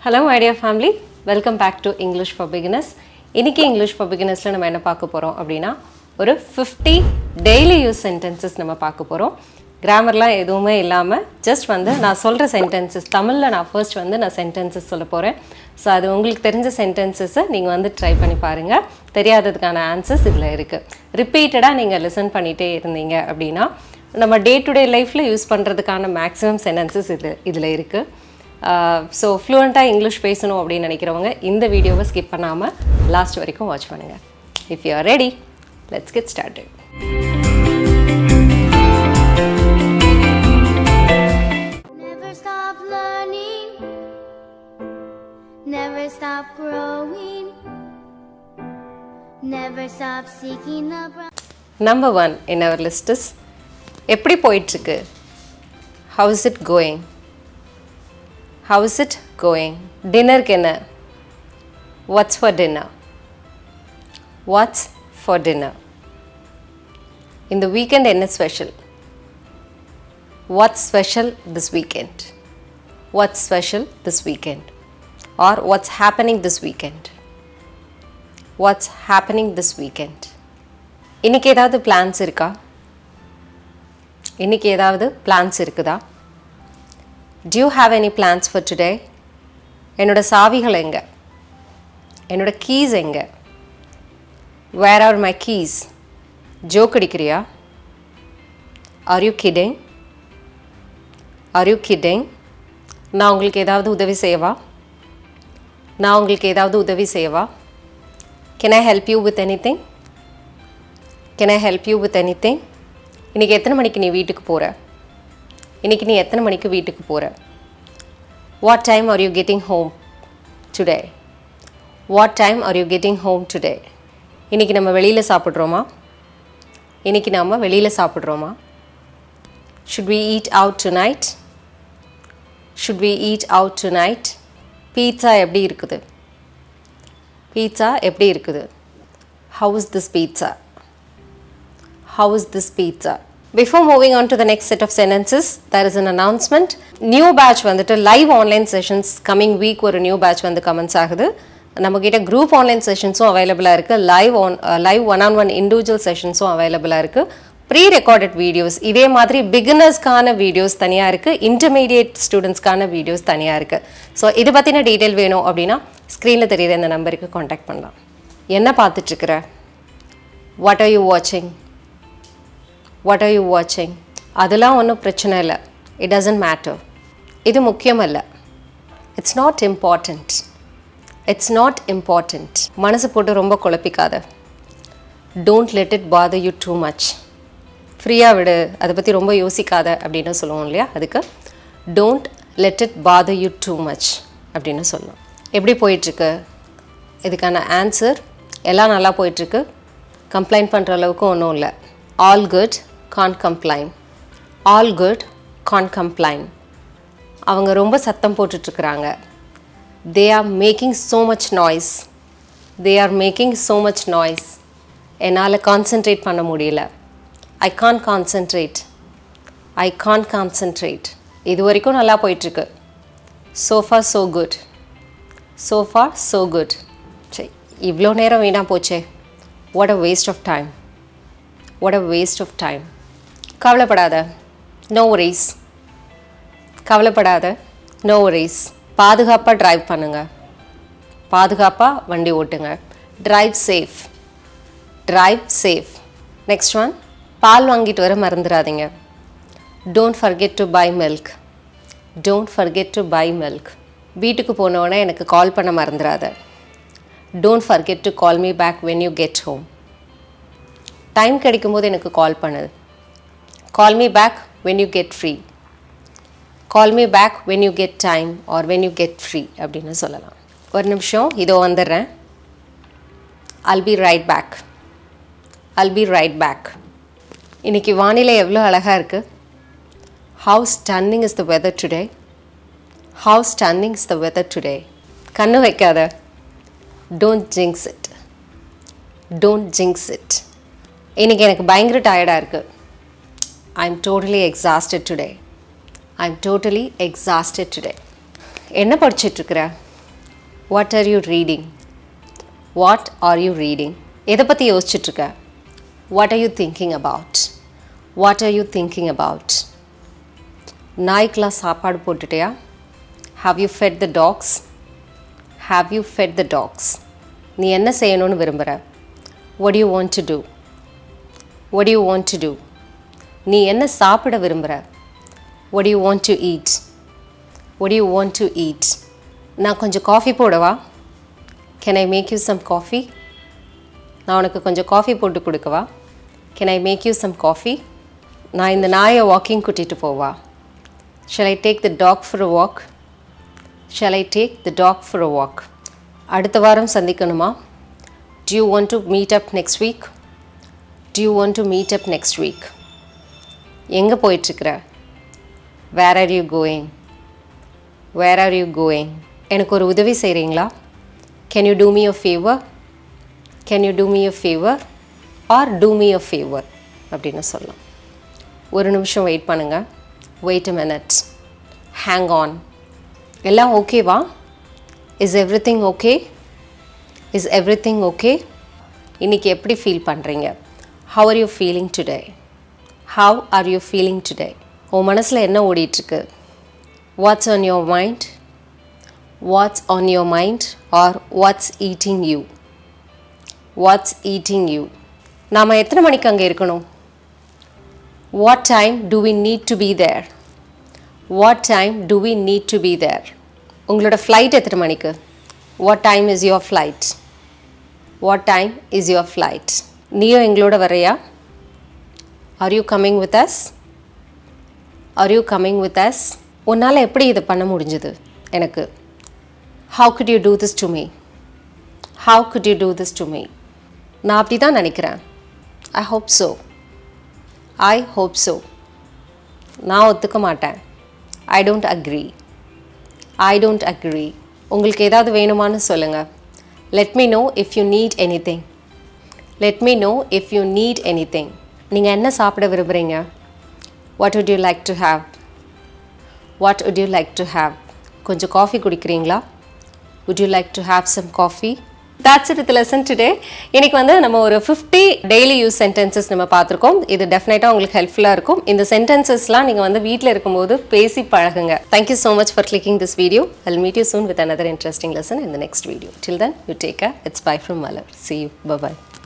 Hello my dear family, welcome back to English for Beginners. இன்னைக்கு English for Beginnersல நம்ம என்ன பார்க்க போறோம் அப்படினா ஒரு 50 daily use sentences நம்ம பார்க்க போறோம். கிராமர்லாம் எதுவுமே இல்லாம just நான் சொல்ற sentences தமிழ்ல நான் first நான் sentences சொல்ல போறேன். சோ அது உங்களுக்கு தெரிஞ்ச sentences நீங்க ட்ரை பண்ணி பாருங்க. தெரியாததுக்கான answers இதுல இருக்கு. ரிப்பீட்டடா நீங்க listen பண்ணிட்டே இருந்தீங்க அப்படினா நம்ம டே டு டே லைஃப்ல யூஸ் பண்றதுக்கான மேக்ஸिमम sentences இதுல இருக்கு. ஸோ ஃப்ளூவெண்ட்டாக இங்கிலீஷ் பேசணும் அப்படின்னு நினைக்கிறவங்க இந்த வீடியோவை ஸ்கிப் பண்ணாமல் லாஸ்ட் வரைக்கும் வாட்ச் பண்ணுங்கள். If you are ready, let's get started. Never stop learning, never stop growing, never stop seeking the Number 1 in our list is எப்படி போயிட்டுருக்கு? How is it going? How is it going? Dinner என்ன? What's for dinner? What's for dinner? In the weekend என்ன special? What's special this weekend? What's special this weekend? Or what's happening this weekend? What's happening this weekend? இன்னைக்கு ஏதாவது plans இருக்கா? இன்னைக்கு ஏதாவது plans இருக்குதா? Do you have any plans for today? என்னோட சாவிகள் எங்க? என்னோட keys எங்க? Where are my keys? Joke அடிக்கிறியா? Are you kidding? Are you kidding? நான் உங்களுக்கு ஏதாவது உதவி செய்யவா? நான் உங்களுக்கு ஏதாவது உதவி செய்யவா? Can I help you with anything? Can I help you with anything? இன்னைக்கு எத்தனை மணிக்கு நீ வீட்டுக்கு போற? இன்னைக்கு நீ எத்தனை மணிக்கு வீட்டுக்கு போற? What time are you getting home today? What time are you getting home today? இன்னைக்கு நம்ம வெளியில சாப்பிடுறோமா? இன்னைக்கு நாம வெளியில சாப்பிடுறோமா? Should we eat out tonight? Should we eat out tonight? Pizza எப்படி இருக்குது? பீட்சா எப்படி இருக்குது? How is this pizza? How is this pizza? Before moving on to the next set of sentences, there is an announcement. New batch live online sessions coming week ஒரு new batch commence ஆகுது. நம்ம கிட்ட group online sessions available இருக்கு. live one-on-one individual sessions available இருக்கு. pre-recorded videos இதே மாதிரி beginners-கான videos தனியா இருக்கு. intermediate students-கான videos தனியா இருக்கு. ஸோ இது பத்தின டீடைல் வேணும் அப்படின்னா ஸ்க்ரீனில் தெரியுற இந்த நம்பருக்கு காண்டாக்ட் பண்ணலாம். என்ன பார்த்துட்டு இருக்கிற? What are you watching? What are you watching? அதெல்லாம் ஒன்றும் பிரச்சனை இல்லை. It doesn't matter. இது முக்கியம் இல்லை. It's not important. It's not important. மனசு போட்டு ரொம்ப குழப்பிக்காத. Don't let it bother you too much. ஃப்ரீயாக விடு, அதை பற்றி ரொம்ப யோசிக்காத அப்படின்னு சொல்லுவோம் இல்லையா? அதுக்கு don't let it bother you too much அப்படின்னு சொல்லணும். எப்படி போயிட்டுருக்கு? இதுக்கான ஆன்சர் எல்லாம் நல்லா போயிட்டுருக்கு. கம்ப்ளைண்ட் பண்ணுற அளவுக்கு ஒன்றும் இல்லை. All good, can't complain. All good, can't complain. அவங்க ரொம்ப சத்தம் போட்டுட்ருக்குறாங்க. They are making so much noise. They are making so much noise. என்னால் கான்சென்ட்ரேட் பண்ண முடியல. I can't concentrate. I can't concentrate. இது வரைக்கும் நல்லா போயிட்டுருக்கு. So far so good. So far so good. சரி, இவ்வளோ நேரம் வீணாக போச்சே. What a waste of time. What a waste of time. கவலைப்படாத. No worries. கவலைப்படாத. No worries. பாதுகாப்பாக டிரைவ் பண்ணுங்க. பாதுகாப்பாக வண்டி ஓட்டுங்க. Drive safe. Drive safe. Next one. பால் வாங்கிட்டு வர மறந்துடாதீங்க. Don't forget to buy milk. Don't forget to buy milk. வீட்டுக்கு போனோடனே எனக்கு கால் பண்ண மறந்துடாத. Don't forget to call me back when you get home. Time கிடைக்கும்போது எனக்கு கால் பண்ணு. Call me back when you get free. Call me back when you get time or when you get free அப்படின்னு சொல்லலாம். ஒரு நிமிஷம், இதோ வந்துடுறேன். I'll be right back. I'll be right back. இன்னைக்கு வானிலை எவ்வளோ அழகாக இருக்குது. How stunning is the weather today. How stunning is the weather today. கண்ணு வைக்காத. Don't jinx it. Don't jinx it. இன்னைக்கு எனக்கு பயங்கர டயர்டாக இருக்குது. I'm totally exhausted today. I'm totally exhausted today. என்ன படிச்சிட்டு இருக்கற? What are you reading? What are you reading? எதை பற்றி யோசிச்சுட்ருக்க? What are you thinking about? What are you thinking about? நாய்க்கெலாம் சாப்பாடு போட்டுட்டியா? Have you fed the dogs? Have you fed the dogs? நீ என்ன செய்யணும்னு விரும்புகிற? What do you want to do? What do you want to do? நீ என்ன சாப்பிட விரும்புகிற? What do you want to eat? What do you want to eat? நான் கொஞ்சம் காஃபி போடவா? Can I make you some coffee? நான் உனக்கு கொஞ்சம் காஃபி போட்டு கொடுக்கவா? Can I make you some coffee? நான் இந்த நாயை வாக்கிங் கூட்டிகிட்டு போவா? Shall I take the dog for a walk? Shall I take the dog for a walk? அடுத்த வாரம் சந்திக்கணுமா? Do you want to meet up next week? Do you want to meet up next week? எங்கே போயிட்டுருக்குற? Where are you going? Where are you going? எனக்கு ஒரு உதவி செய்கிறீங்களா? Can you do me a favor? Can you do me a favor? Or do me a favor அப்படின்னு சொல்லலாம். ஒரு நிமிஷம் wait பண்ணுங்கள். Wait a minute. Hang on. எல்லாம் ஓகேவா? Is everything okay? Is everything okay? இன்னைக்கு எப்படி ஃபீல் பண்ணுறீங்க? How are you feeling today? How are you feeling today? உன் மனசில் என்ன ஓடிட்டுருக்கு? What's on your mind? What's on your mind? Or what's eating you? What's eating you? நாம் எத்தனை மணிக்கு அங்கே இருக்கணும்? What time do we need to be there? What time do we need to be there? உங்களோட flight எத்தனை மணிக்கு? What time is your flight? What time is your flight? நீயும் எங்களோட வரையா? Are you coming with us? Are you coming with us? உன்னால் எப்படி இதை பண்ண முடிஞ்சது எனக்கு? How could you do this to me? How could you do this to me? நான் அப்படி தான் நினைக்கிறேன். I hope so. I hope so. நான் ஒத்துக்க மாட்டேன். I don't agree. I don't agree. உங்களுக்கு ஏதாவது வேணுமான்னு சொல்லுங்கள். Let me know if you need anything. Let me know if you need anything. நீங்கள் என்ன சாப்பிட விரும்புகிறீங்க? What would you like to have? What would you like to have? கொஞ்சம் coffee குடிக்கிறீங்களா? Would you like to have some coffee? That's it with the lesson today. இன்னைக்கு வந்து நம்ம ஒரு 50 daily use sentences நம்ம பார்த்துருக்கோம். இது டெஃபினட்டாக உங்களுக்கு ஹெல்ப்ஃபுல்லாக இருக்கும். இந்த சென்டென்சஸ்லாம் நீங்கள் வந்து வீட்டில் இருக்கும்போது பேசி பழகுங்க. Thank you so much for clicking this video. I'll meet you soon with another interesting lesson in the next video. Till then, you take care. It's bye from Malar. See you. Bye-bye.